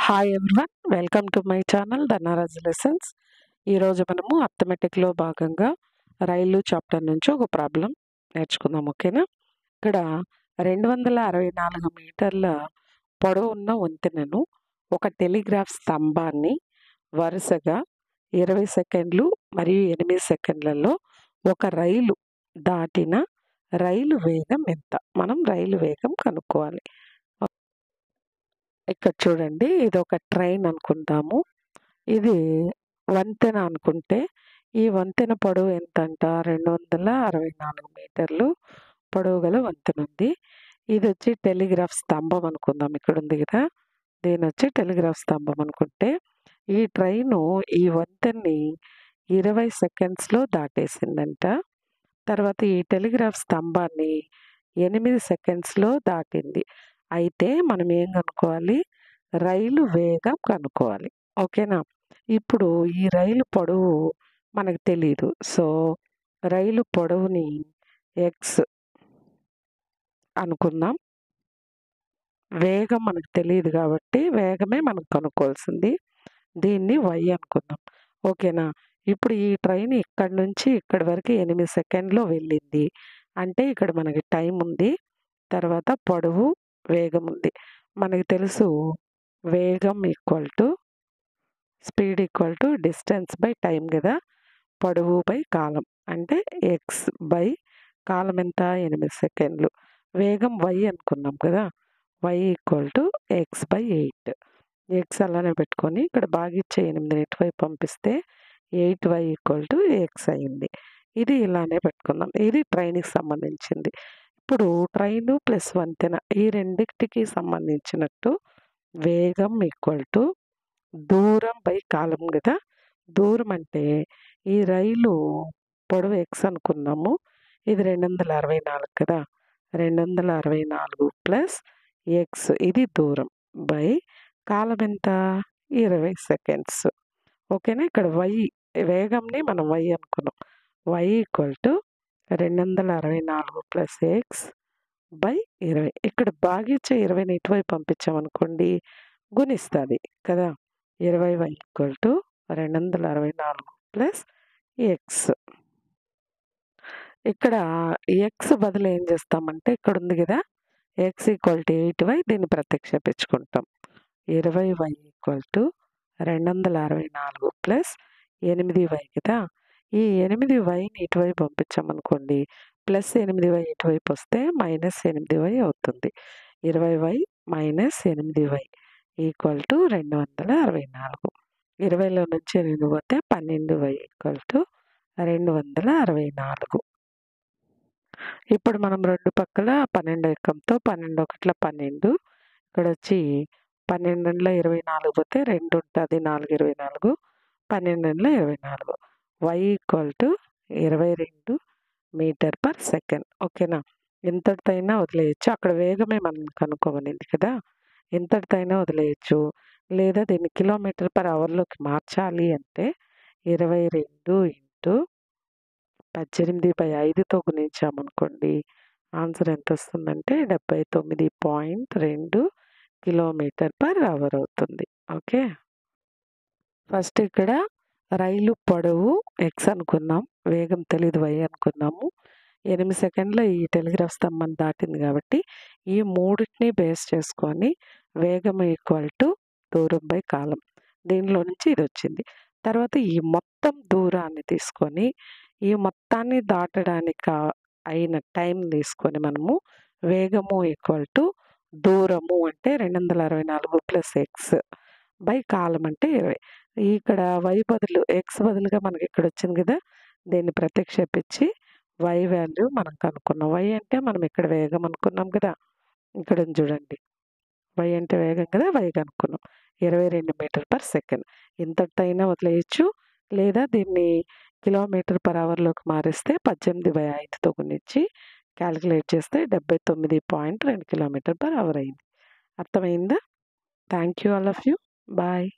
Hi everyone, welcome to my channel Dhanraj lessons. ఈరోజు మనము అర్థమెటిక్లో భాగంగా రైలు చాప్టర్ నుంచి ఒక ప్రాబ్లం నేర్చుకుందాం. ఓకేనా? ఇక్కడ 264 మీటర్ల పొడవు ఉన్న వంతెనను ఒక టెలిగ్రాఫ్ స్తంభాన్ని వరుసగా 20 సెకండ్లు మరియు 8 సెకండ్లలో ఒక రైలు దాటిన రైలు వేగం ఎంత? మనం రైలు వేగం కనుక్కోవాలి. ఇక్కడ చూడండి, ఇది ఒక ట్రైన్ అనుకుందాము. ఇది వంతెన అనుకుంటే ఈ వంతెన పొడవు ఎంతంట? 264 మీటర్లు పొడవు గల వంతెన ఉంది. ఇది వచ్చి టెలిగ్రాఫ్ స్తంభం అనుకుందాం. ఇక్కడ ఉంది కదా, దీని వచ్చి టెలిగ్రాఫ్ స్తంభం అనుకుంటే ఈ ట్రైను ఈ వంతెన్ని 20 సెకండ్స్లో దాటేసిందంట. తర్వాత ఈ టెలిగ్రాఫ్ స్తంభాన్ని 8 సెకండ్స్లో దాటింది. అయితే మనం ఏం కనుక్కోవాలి? రైలు వేగం కనుక్కోవాలి. ఓకేనా? ఇప్పుడు ఈ రైలు పొడవు మనకు తెలీదు. సో రైలు పొడవుని ఎక్స్ అనుకుందాం. వేగం మనకు తెలియదు కాబట్టి వేగమే మనకు కనుక్కోవాల్సింది. దీన్ని వై అనుకుందాం. ఓకేనా? ఇప్పుడు ఈ ట్రైన్ ఇక్కడి నుంచి ఇక్కడి వరకు 8 సెకండ్లో వెళ్ళింది అంటే ఇక్కడ మనకి టైం ఉంది, తర్వాత పొడవు, వేగం ఉంది. మనకి తెలుసు వేగం equal to speed equal to distance by time కదా. పొడవు బై కాలం అంటే ఎక్స్ బై కాలం ఎంత? 8 సెకండ్లు. వేగం వై అనుకున్నాం కదా, y equal to x by 8. X అలానే పెట్టుకొని ఇక్కడ భాగిచ్చే 8 ఇటువైపు పంపిస్తే 8y ఈక్వల్ టు ఎక్స్ అయింది. ఇది ఇలానే పెట్టుకుందాం. ఇది ట్రైన్కి సంబంధించింది. ఇప్పుడు ట్రైను ప్లస్ వంతెన ఈ రెండింటికి సంబంధించినట్టు వేగం ఈక్వల్ టు దూరం బై కాలం కదా. దూరం అంటే ఈ రైలు పొడవు ఎక్స్ అనుకున్నాము, ఇది 264 కదా. 264 ప్లస్ ఎక్స్ ఇది దూరం బై కాలం ఎంత? 20 సెకండ్స్. ఓకేనా? ఇక్కడ వై వేగంని మనం వై అనుకున్నాం. Y equal to 264 plus x by 20. ఇక్కడ భాగించే 20ని ఇటువైపు పంపించామనుకోండి గుణిస్తుంది కదా. 20y equal to 264 plus x. ఇక్కడ ఎక్స్ బదులు ఏం చేస్తామంటే ఇక్కడ ఉంది కదా ఎక్స్ ఈక్వల్ టు 8y, దీన్ని ప్రత్యక్షించుకుంటాం. 20y equal to 264 plus 8y కదా. ఈ 8yని ఇటువైపు పంపించామనుకోండి ప్లస్ 8y ఇటువైపు వస్తే మైనస్ 8y అవుతుంది. 20y minus 8y equal to 264. 20లో నుంచి 8 పోతే 12y ఈక్వల్ టు 264. ఇప్పుడు మనం రెండు పక్కల 12 ఎక్కంతో 12 ఒకట్ల 12, ఇక్కడ వచ్చి 12లో 24 పోతే 2 ఉంటుంది, 4 24, 12లో 24. y equal to 22 metre per second. ఓకేనా? ఎంతటితైనా వదిలేయచ్చు. అక్కడ వేగమే మనం కనుక్కోమనింది కదా, ఎంతటితైనా వదిలేయచ్చు. లేదా దీన్ని కిలోమీటర్ పర్ అవర్లోకి మార్చాలి అంటే 22 ఇంటూ 18/5తో గుణించామనుకోండి ఆన్సర్ ఎంత వస్తుందంటే 79.2 కిలోమీటర్ పర్ అవర్ అవుతుంది. ఓకే, ఫస్ట్ ఇక్కడ రైలు పొడవు ఎక్స్ అనుకున్నాం, వేగం తెలీదు వై అనుకున్నాము. 8 సెకండ్ల ఈ టెలిగ్రాఫ్ స్తంభం దాటింది కాబట్టి ఈ మూడింటిని బేస్ చేసుకొని వేగం ఈక్వల్ టు దూరం బై కాలం, దీనిలో నుంచి ఇది వచ్చింది. తర్వాత ఈ మొత్తం దూరాన్ని తీసుకొని ఈ మొత్తాన్ని దాటడానికి అయిన టైం తీసుకొని మనము వేగము ఈక్వల్ టు దూరము అంటే 264 ప్లస్ ఎక్స్ బై కాలం అంటే 20. ఇక్కడ వై బదులు ఎక్స్ బదులుగా మనకి ఇక్కడ వచ్చింది కదా, దీన్ని ప్రత్యక్షించి వై వాల్యూ మనం కనుక్కున్నాం. వై అంటే మనం ఇక్కడ వేగం అనుకున్నాం కదా, ఇక్కడ చూడండి వై అంటే వేగం కదా, వై కనుక్కున్నాం. 22 మీటర్ పర్ సెకండ్. ఇంతటితైనా వదిలేయచ్చు, లేదా దీన్ని కిలోమీటర్ పర్ అవర్లోకి మారిస్తే 18/5తో గుణించి క్యాలిక్యులేట్ చేస్తే 79.2 కిలోమీటర్ పర్ అవర్ అయింది. అర్థమైందా? Thank you all of you. Bye.